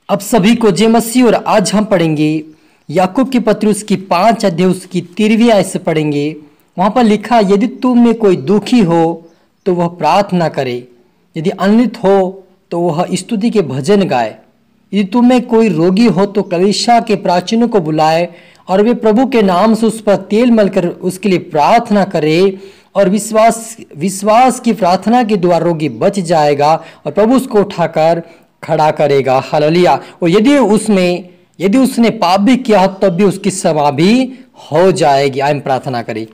अब सभी को जय मसीह। और आज हम पढ़ेंगे याकूब की पत्री उसकी 5 अध्याय उसकी 13वीं आयत से पढ़ेंगे। वहां पर लिखा, यदि तुम में कोई दुखी हो तो वह प्रार्थना करे, यदि अन्वित हो तो वह स्तुति के भजन गाए, यदि तुम में कोई रोगी हो तो कलीसिया के प्राचीनों को बुलाए और वे प्रभु के नाम से उस पर तेल मलकर उसके लिए प्रार्थना करे, और विश्वास की प्रार्थना के द्वारा रोगी बच जाएगा और प्रभु उसको उठाकर खड़ा करेगा। हालेलुया। और यदि उसने पाप भी किया तब भी उसकी क्षमा भी हो जाएगी। आइए प्रार्थना करें।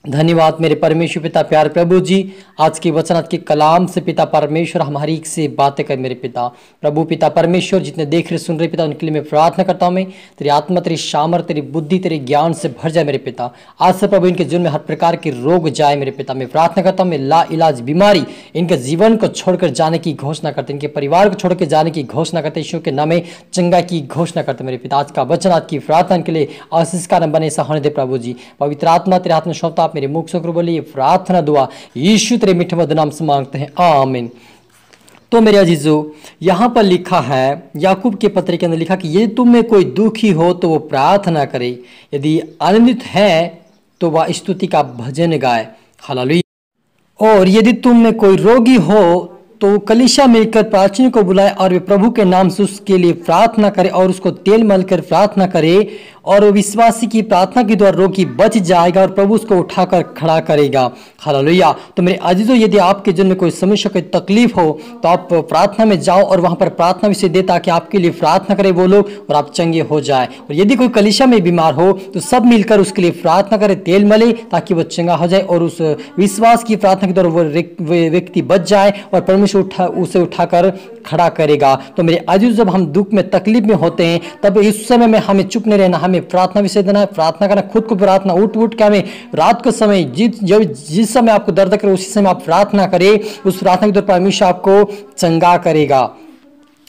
धन्यवाद मेरे परमेश्वर पिता प्यार प्रभु जी, आज के वचन आज के कलाम से पिता परमेश्वर हमारी से बातें कर मेरे पिता प्रभु पिता परमेश्वर, जितने देख रहे सुन रहे पिता उनके लिए मैं प्रार्थना करता हूँ। मैं तेरी आत्मा तेरी सामर्थ तेरी बुद्धि तेरे ज्ञान से भर जाए मेरे पिता। आज से प्रभु इनके जीवन में हर प्रकार के रोग जाए मेरे पिता। मैं प्रार्थना करता हूँ, मैं ला इलाज बीमारी इनके जीवन को छोड़कर जाने की घोषणा करते, इनके परिवार को छोड़कर जाने की घोषणा करते, यीशु के नाम में चंगा की घोषणा करते मेरे पिता। आज का वचन आज की प्रार्थना के लिए आशीष कारण बने ऐसा होने दे प्रभु जी। पवित्र आत्मा तेरे हाथ में सौंपता, मेरे मुख से बोले ये प्रार्थना दुआ यीशु तेरे मीठे मधुर नाम से मांगते हैं, आमीन। तो मेरे अजीजों, यहां पर लिखा है याकूब के पत्र के अंदर लिखा कि यदि तुम में कोई दुखी हो तो वो प्रार्थना करे, यदि आनंदित है तो वह स्तुति का भजन गाए। हालेलुया। और यदि तुम में कोई रोगी हो तो कलीसिया मिलकर प्राचीन को बुलाए और वे प्रभु के नाम से उसके लिए प्रार्थना करे और उसको तेल मलकर प्रार्थना करे, और विश्वासी की प्रार्थना के द्वारा रोगी बच जाएगा और प्रभु उसको उठाकर खड़ा करेगा। हालेलुया। तो मेरे अजीजों, यदि आपके जीवन में कोई समस्या कोई तकलीफ हो तो आप प्रार्थना में जाओ और वहां पर प्रार्थना विषय दे ताकि आपके लिए प्रार्थना करे वो लोग और आप चंगे हो जाए। और यदि कोई कलीसिया में बीमार हो तो सब मिलकर उसके लिए प्रार्थना करे, तेल मले ताकि वो चंगा हो जाए और उस विश्वास की प्रार्थना के द्वारा वो व्यक्ति बच जाए और परमेश्वर उसे उठाकर खड़ा करेगा। तो मेरे अजीज, जब हम दुख में तकलीफ में होते हैं तब इस समय में हमें चुप नहीं रहना, हमें प्रार्थना विषय देना है, प्रार्थना करना, खुद को प्रार्थना उठ के हमें रात के समय जिस समय आपको दर्द करे उसी समय आप प्रार्थना करें, उस प्रार्थना के द्वारा परमेश्वर आपको चंगा करेगा।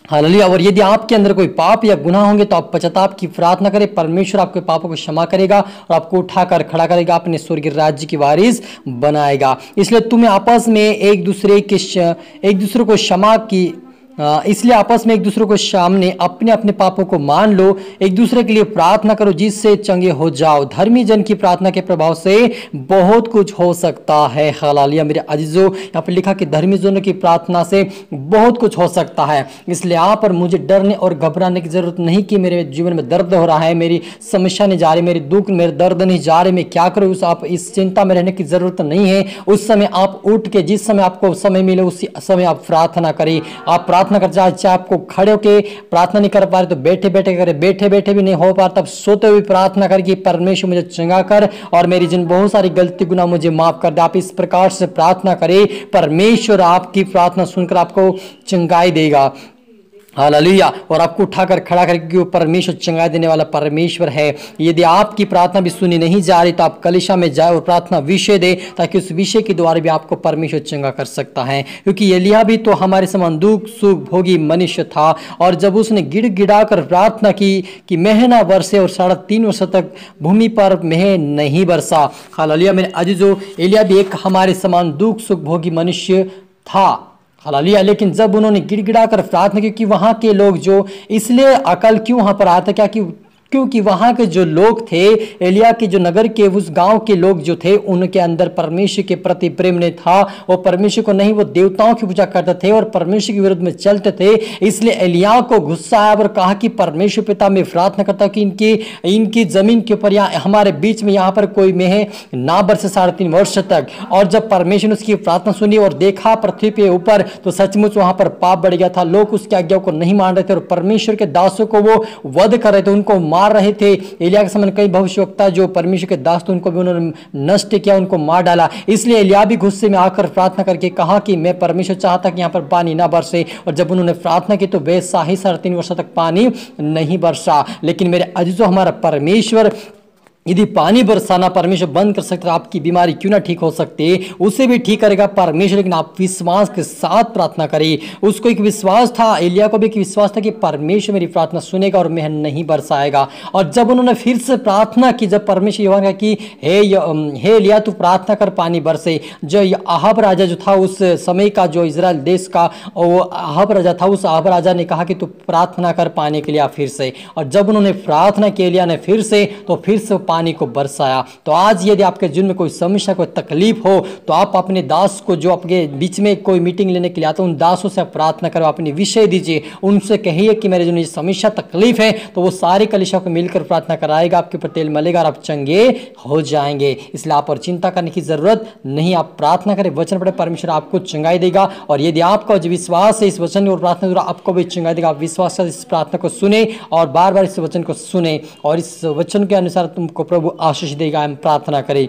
हालेलुया। और यदि आपके अंदर कोई पाप या गुनाह होंगे तो आप पश्चाताप की प्रार्थना करें, परमेश्वर आपके पापों को क्षमा करेगा और आपको उठाकर खड़ा करेगा, अपने स्वर्गीय राज्य की वारिस बनाएगा। इसलिए तुम्हें आपस में एक दूसरे को क्षमा की इसलिए आपस में एक दूसरे को सामने अपने अपने पापों को मान लो, एक दूसरे के लिए प्रार्थना करो जिससे चंगे हो जाओ। धर्मी जन की प्रार्थना के प्रभाव से बहुत कुछ हो सकता है। हालेलुया। मेरे अजीजों, यहाँ पर लिखा कि धर्मी जनों की प्रार्थना से बहुत कुछ हो सकता है। इसलिए यहाँ पर मुझे डरने और घबराने की जरूरत नहीं कि मेरे जीवन में दर्द हो रहा है, मेरी समस्या नहीं जा रही, मेरी दुख मेरे दर्द नहीं जा रहे, मैं क्या करूँ, आप इस चिंता में रहने की जरूरत नहीं है। उस समय आप उठ के जिस समय आपको समय मिले उसी समय आप प्रार्थना करें। आप प्रार्थना कर चाहे आपको खड़े होके प्रार्थना नहीं कर पा रहे तो बैठे बैठे करें, बैठे बैठे भी नहीं हो पा तब सोते हुए प्रार्थना कर कि परमेश्वर मुझे चंगा कर और मेरी जिन बहुत सारी गलती गुनाह मुझे माफ कर दे। आप इस प्रकार से प्रार्थना करें, परमेश्वर आपकी प्रार्थना सुनकर आपको चंगाई देगा। हालेलुया। और आपको उठाकर खड़ा करके वो परमेश्वर चंगाई देने वाला परमेश्वर है। यदि आपकी प्रार्थना भी सुनी नहीं जा रही तो आप कलीसिया में जाए और प्रार्थना विषय दे ताकि उस विषय के द्वारा भी आपको परमेश्वर चंगा कर सकता है। क्योंकि एलिय्याह भी तो हमारे समान दुख सुख भोगी मनुष्य था, और जब उसने गिड़गिड़ा कर प्रार्थना की कि मेह ना बरसे और 3.5 वर्ष तक भूमि पर मेह नहीं बरसा। हालेलुया। मेरे अजीजों, एलिय्याह भी एक हमारे समान दुख सुख भोगी मनुष्य था। हालेलुया। लेकिन जब उन्होंने गिड़गिड़ा कर प्रार्थना की कि वहां के लोग जो इसलिए अकल क्यों वहां पर आया था, क्या कि क्योंकि वहां के जो लोग थे, एलिय्याह के जो नगर के उस गांव के लोग जो थे उनके अंदर परमेश्वर के प्रति प्रेम नहीं था। वो परमेश्वर को नहीं, वो देवताओं की पूजा करते थे और परमेश्वर के विरुद्ध में चलते थे। इसलिए एलिय्याह को गुस्सा आया और कहा कि परमेश्वर पिता मैं प्रार्थना करता हूं कि इनकी जमीन के ऊपर हमारे बीच में यहाँ पर कोई मेह ना बरसे 3.5 वर्ष तक। और जब परमेश्वर ने उसकी प्रार्थना सुनी और देखा पृथ्वी के ऊपर तो सचमुच वहां पर पाप बढ़ गया था। लोग उसकी आज्ञा को नहीं मान रहे थे और परमेश्वर के दासों को वो वध कर रहे थे, उनको मार रहे थे। एलिय्याह के समय कई भविष्यवक्ता जो परमेश्वर के दास थे उनको भी उन्होंने नष्ट किया, उनको मार डाला। इसलिए एलिय्याह भी गुस्से में आकर प्रार्थना करके कहा कि मैं परमेश्वर चाहता कि यहाँ पर पानी ना बरसे। और जब उन्होंने प्रार्थना की तो वैसा ही 3.5 वर्ष तक पानी नहीं बरसा। लेकिन मेरे अजीजों, हमारा परमेश्वर यदि पानी बरसाना परमेश्वर बंद कर सकता है, आपकी बीमारी क्यों ना ठीक हो सकती, उसे भी ठीक करेगा परमेश्वर। लेकिन आप विश्वास के साथ प्रार्थना करिए। उसको एक विश्वास था, एलिया को भी एक विश्वास था कि परमेश्वर मेरी प्रार्थना सुनेगा और मेहन नहीं बरसाएगा। और जब उन्होंने फिर से प्रार्थना की, जब परमेश्वर यहोवा ने कहा कि हे एलिया तू प्रार्थना कर पानी बरसे, जो अहाब राजा जो था उस समय का, जो इजराइल देश का वो अहाब राजा था, उस अहाब राजा ने कहा कि तू प्रार्थना कर पानी के लिए फिर से। और जब उन्होंने प्रार्थना की एलिया ने फिर से, तो फिर से पानी को बरसाया। तो आज यदि आपके जीवन में कोई समस्या, कोई तकलीफ हो, तो आप अपने दास को, जो आपके बीच में कोई मीटिंग लेने के लिए आता है, उन दासों से आप प्रार्थना करो, अपनी विषय दीजिए, उनसे कहिए कि मेरे जो समस्या तकलीफ है, तो वो सारी कलीसिया को मिलकर प्रार्थना कराएगा, आपके ऊपर तेल मलेगा और आप चंगे हो जाएंगे। इसलिए आप और चिंता करने की जरूरत नहीं, आप प्रार्थना करें, वचन पढ़े, परमेश्वर आपको चंगाई देगा। और यदि आपका जो विश्वास है इस वचन और प्रार्थना द्वारा, आपको भी चंगाई देगा। आप विश्वास से इस प्रार्थना को सुने और बार बार इस वचन को सुने, और इस वचन के अनुसार तुमको प्रभु आशीष देगा। हम प्रार्थना करें।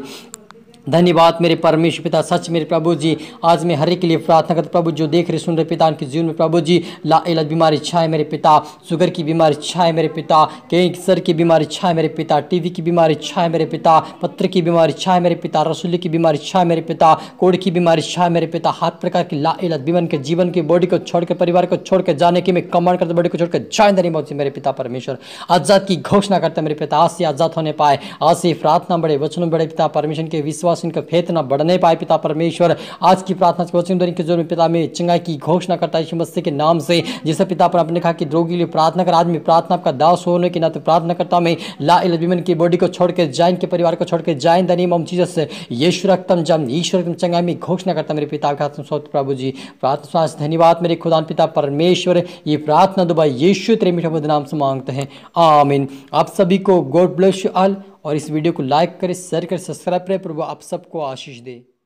धन्यवाद मेरे परमेश्वर पिता, सच मेरे प्रभु जी, आज मैं हर एक के लिए प्रार्थना करता प्रभु, जो देख रहे सुन रहे पिता, उनके जीवन में प्रभु जी लाइलाज बीमारी छाए मेरे पिता, शुगर की बीमारी छाए मेरे पिता, कैंसर की बीमारी छाए मेरे पिता, टीवी की बीमारी छाए मेरे पिता, पत्र की बीमारी छाए मेरे पिता, रसोली की बीमारी छाए मेरे पिता, कोड़ की बीमारी छाए मेरे पिता, हर प्रकार की लाइलाज बीमारी के जीवन की बॉडी को छोड़कर, परिवार को छोड़कर जाने की मैं कमांड करता, बॉडी को छोड़कर जाए नहीं मौत मेरे पिता परमेश्वर। आजाद की घोषणा करता मेरे पिता, आज से आजाद होने पाए, आज से प्रार्थना बढ़े, वचनों बढ़े पिता परमेश्वर के विश्वास, इनका फेथ ना बढ़ने पाए पिता परमेश्वर। आज की प्रार्थना के वचन के जोर में पिता में चंगाई की घोषणा करता है यीशु मसीह के नाम से। जिसे पिता पर आपने कहा कि रोगी के लिए प्रार्थना कर, आज मैं प्रार्थना आपका दास होने के नाते प्रार्थना करता मैं, ला इलाज बीमारी की बॉडी को छोड़ के जाए, इनके परिवार को छोड़ के जाए, in the name of Jesus से यीशु रक्तम जम ईश्वर रक्तम चंगाई में घोषणा करता मेरे पिता के हाथ में सौंप प्रभु जी। प्रार्थना धन्यवाद मेरे खुदा पिता परमेश्वर, ये प्रार्थना दुआ यीशु तेरे मीठे नाम से मांगते हैं, आमीन। आप सभी को गॉड ब्लेस यू ऑल, और इस वीडियो को लाइक करें, शेयर करें, सब्सक्राइब करें। प्रभु आप सबको आशीष दे।